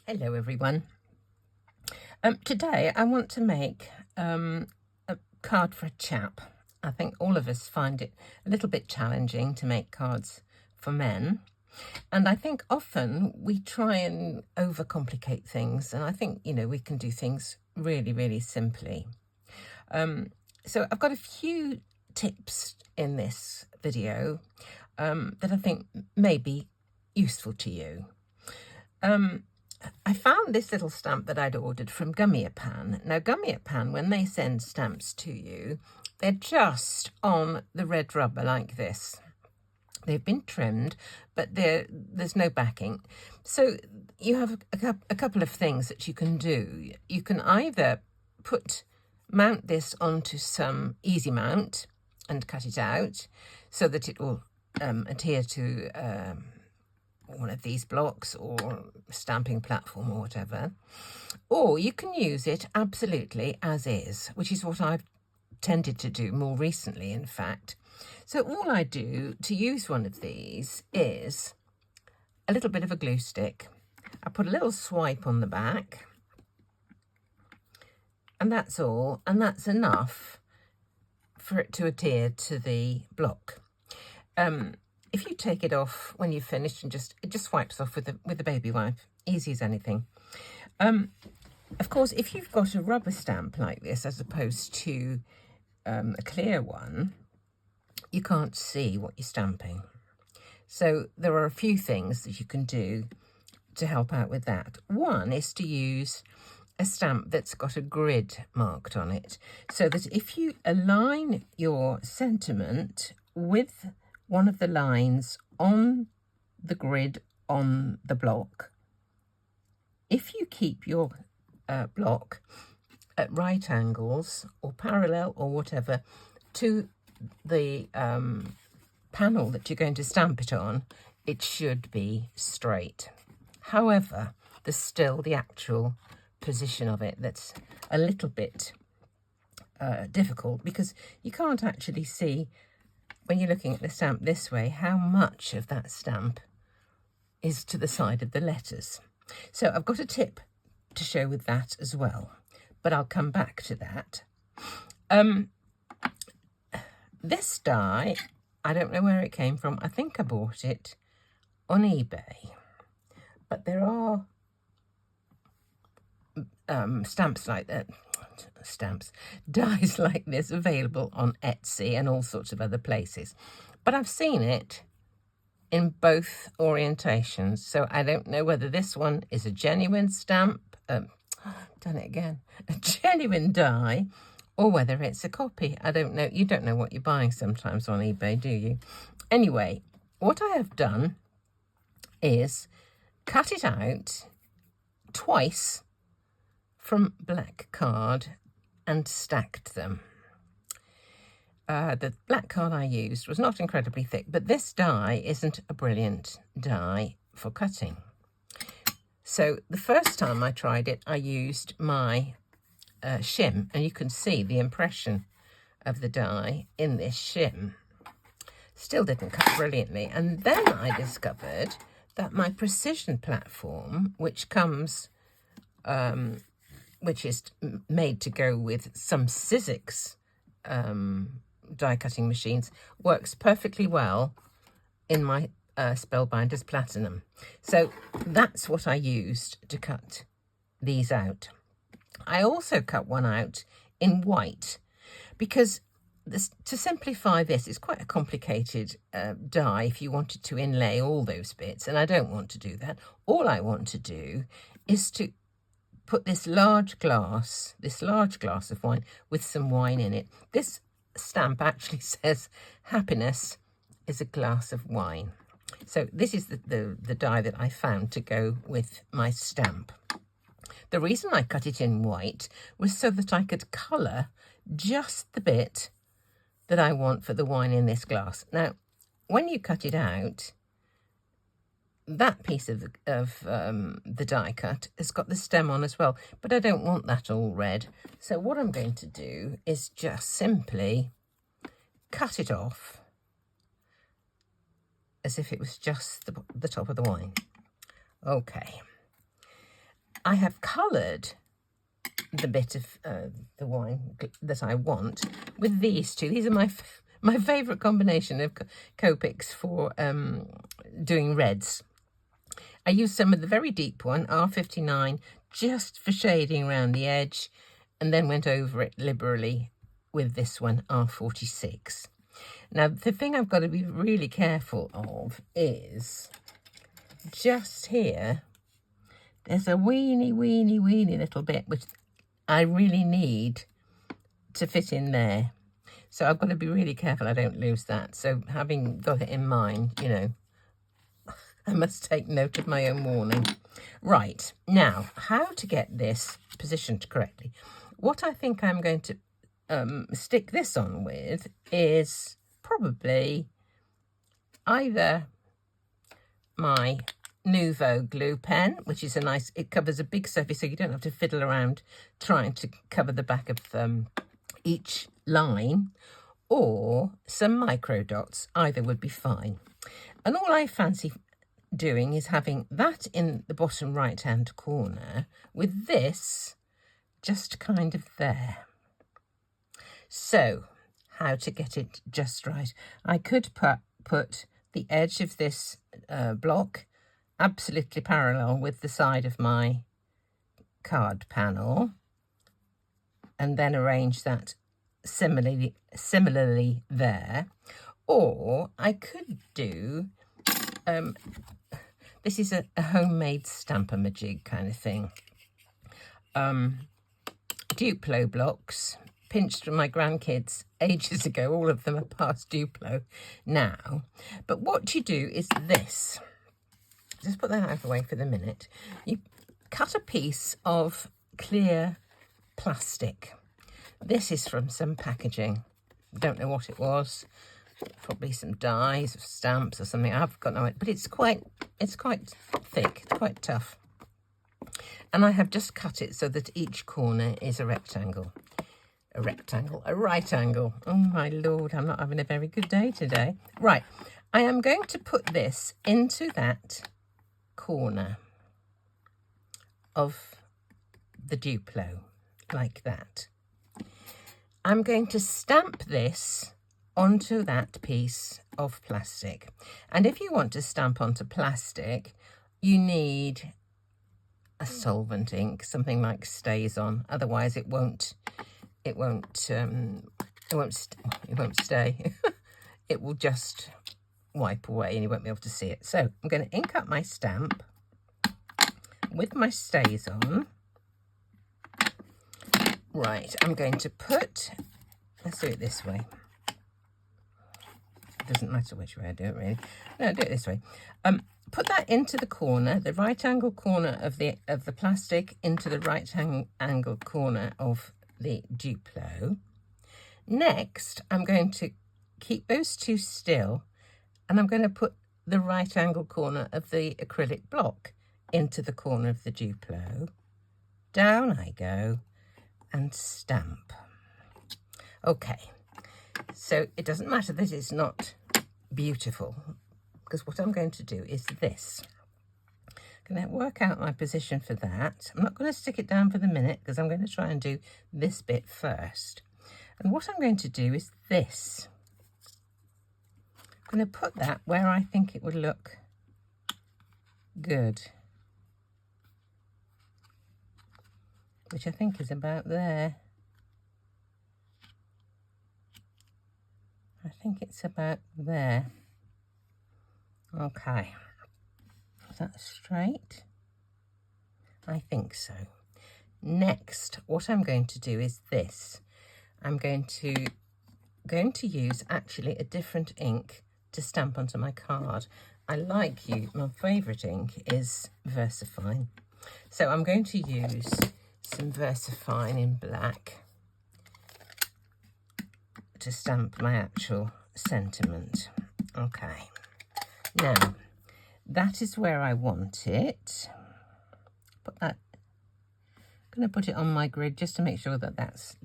Hello everyone. Today I want to make a card for a chap. I think all of us find it a little bit challenging to make cards for men. And I think often we try and overcomplicate things. And I think, we can do things really, really simply. So I've got a few tips in this video that I think may be useful to you. I found this little stamp that I'd ordered from Gummiapan. Now, Gummiapan, when they send stamps to you, they're just on the red rubber like this. They've been trimmed, but there's no backing. So you have a couple of things that you can do. You can either mount this onto some easy mount and cut it out so that it will adhere to one of these blocks or stamping platform or whatever, or you can use it absolutely as is, which is what I've tended to do more recently, in fact. So all I do to use one of these is a little bit of a glue stick. I put a little swipe on the back, and that's all, and that's enough for it to adhere to the block. If you take it off when you've finished and it just wipes off with a baby wipe, easy as anything. Of course, if you've got a rubber stamp like this as opposed to a clear one, you can't see what you're stamping. So there are a few things that you can do to help out with that. One is to use a stamp that's got a grid marked on it, so that if you align your sentiment with one of the lines on the grid on the block, if you keep your block at right angles or parallel or whatever to the panel that you're going to stamp it on, it should be straight. However, there's still the actual position of it that's a little bit difficult, because you can't actually see, when you're looking at the stamp this way, how much of that stamp is to the side of the letters. So I've got a tip to show with that as well, but I'll come back to that. This die, I don't know where it came from. I think I bought it on eBay, but there are dies like this available on Etsy and all sorts of other places. But I've seen it in both orientations, so I don't know whether this one is a genuine stamp, a genuine die, or whether it's a copy. I don't know. You don't know what you're buying sometimes on eBay, do you? Anyway, what I have done is cut it out twice from black card and stacked them. The black card I used was not incredibly thick, but this die isn't a brilliant die for cutting. So the first time I tried it, I used my shim, and you can see the impression of the die in this shim. Still didn't cut brilliantly. And then I discovered that my precision platform, which comes which is made to go with some Sizzix die cutting machines, works perfectly well in my Spellbinders Platinum. So that's what I used to cut these out. I also cut one out in white, because to simplify this, it's quite a complicated die if you wanted to inlay all those bits, and I don't want to do that. All I want to do is to put this large glass of wine with some wine in it. This stamp actually says happiness is a glass of wine. So this is the die that I found to go with my stamp. The reason I cut it in white was so that I could colour just the bit that I want for the wine in this glass. Now, when you cut it out, that piece of the die cut has got the stem on as well, but I don't want that all red. So what I'm going to do is just simply cut it off as if it was just the top of the wine. Okay. I have coloured the bit of the wine that I want with these two. These are my favourite combination of Copics for doing reds. I used some of the very deep one, R59, just for shading around the edge, and then went over it liberally with this one, R46. Now, the thing I've got to be really careful of is just here, there's a weeny little bit which I really need to fit in there. So I've got to be really careful I don't lose that. So having got it in mind, you know, I must take note of my own warning. Right, now, how to get this positioned correctly? What I think I'm going to stick this on with is probably either my Nuvo glue pen, which is a nice, it covers a big surface so you don't have to fiddle around trying to cover the back of each line, or some micro dots. Either would be fine. And all I fancy doing is having that in the bottom right hand corner with this just kind of there. So how to get it just right? I could put the edge of this block absolutely parallel with the side of my card panel, and then arrange that similarly there. Or I could do, this is a homemade Stamp-A-Majig kind of thing. Duplo blocks, pinched from my grandkids ages ago. All of them are past Duplo now. But what you do is this. Just put that out of the way for the minute. You cut a piece of clear plastic. This is from some packaging. Don't know what it was. Probably some dies or stamps or something. I've got no idea. But it's quite thick. It's quite tough. And I have just cut it so that each corner is a rectangle. A right angle. Oh my Lord, I'm not having a very good day today. Right, I am going to put this into that corner of the Duplo, like that. I'm going to stamp this onto that piece of plastic. And if you want to stamp onto plastic, you need a solvent ink, something like StazOn. Otherwise, it won't stay. It will just wipe away and you won't be able to see it. So I'm going to ink up my stamp with my StazOn. Right, I'm going to put, let's do it this way. It doesn't matter which way I do it, really. No, do it this way. Put that into the corner, the right angle corner of the plastic into the right angle corner of the Duplo. Next, I'm going to keep those two still, and I'm going to put the right angle corner of the acrylic block into the corner of the Duplo. Down I go and stamp. Okay, so it doesn't matter that it's not beautiful, because what I'm going to do is this. I'm going to work out my position for that. I'm not going to stick it down for the minute because I'm going to try and do this bit first. And what I'm going to do is this. I'm going to put that where I think it would look good, which I think is about there. I think it's about there. Okay. Is that straight? I think so. Next, what I'm going to do is this. I'm going to use actually a different ink to stamp onto my card. My favourite ink is VersaFine. So I'm going to use some VersaFine in black to stamp my actual sentiment. Okay. Now, that is where I want it. Put that. I'm going to put it on my grid just to make sure that that's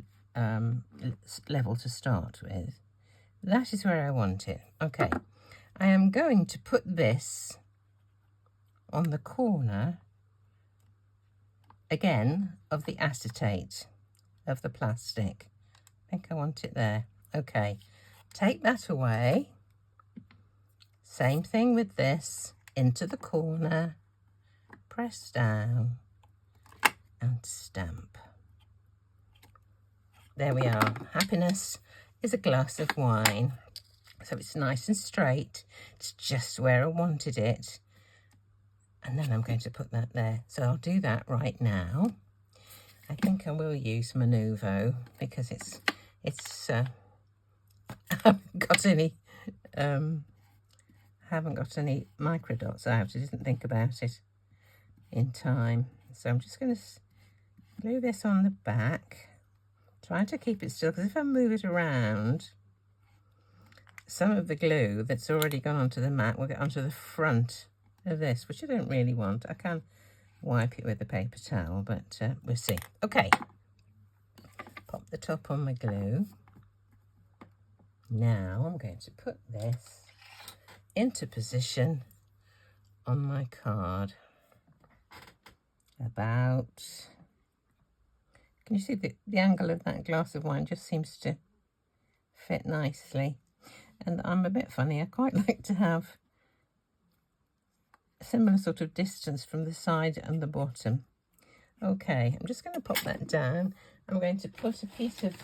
level to start with. That is where I want it. Okay. I am going to put this on the corner again, of the acetate of the plastic. I think I want it there. Okay, take that away. Same thing with this, into the corner, press down and stamp. There we are. Happiness is a glass of wine. So it's nice and straight. It's just where I wanted it. And then I'm going to put that there. So I'll do that right now. I think I will use Manuvo because it's I haven't got any micro dots out. I didn't think about it in time. So I'm just going to glue this on the back. Trying to keep it still, because if I move it around, some of the glue that's already gone onto the mat will get onto the front of this, which I don't really want. I can wipe it with a paper towel, but we'll see. Okay, pop the top on my glue. Now I'm going to put this into position on my card. Can you see the angle of that glass of wine just seems to fit nicely? And I'm a bit funny. I quite like to have a similar sort of distance from the side and the bottom. Okay, I'm just going to pop that down. I'm going to put a piece of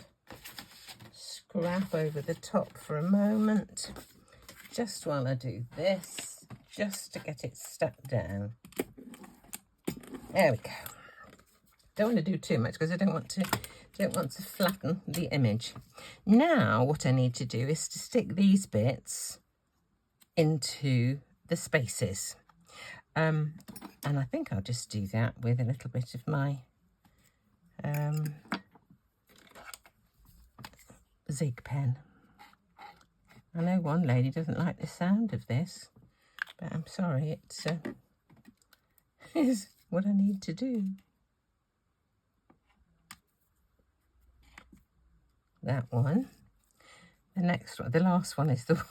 scrap over the top for a moment, just while I do this, just to get it stuck down. There we go. Don't want to do too much because I don't want to flatten the image. Now what I need to do is to stick these bits into the spaces. And I think I'll just do that with a little bit of my Zig pen. I know one lady doesn't like the sound of this, but I'm sorry, it's is what I need to do. That one. The next one, the last one is the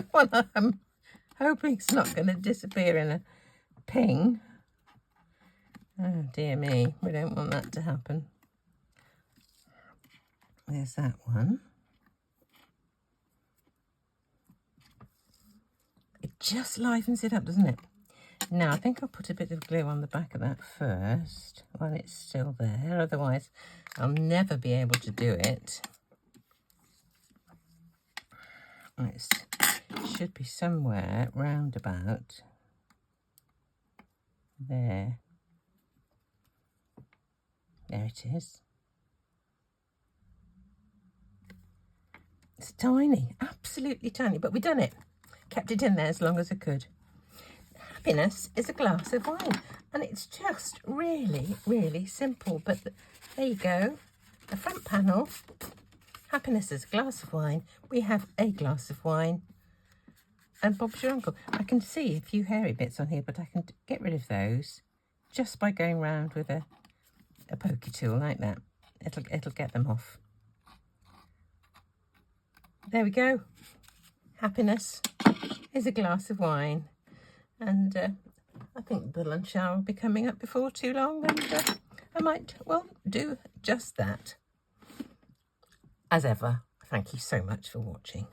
one I'm hoping it's not going to disappear in a ping. Oh dear me, we don't want that to happen. There's that one. It just livens it up, doesn't it? Now I think I'll put a bit of glue on the back of that first while it's still there, otherwise I'll never be able to do it. It should be somewhere round about there. There it is. It's tiny, absolutely tiny, but we've done it. Kept it in there as long as I could. Happiness is a glass of wine, and it's just really, really simple. But there you go, the front panel. Happiness is a glass of wine. We have a glass of wine. And Bob's your uncle. I can see a few hairy bits on here, but I can get rid of those just by going round with a pokey tool like that. It'll get them off. There we go. Happiness is a glass of wine. And I think the lunch hour will be coming up before too long. And I might, well, do just that. As ever, thank you so much for watching.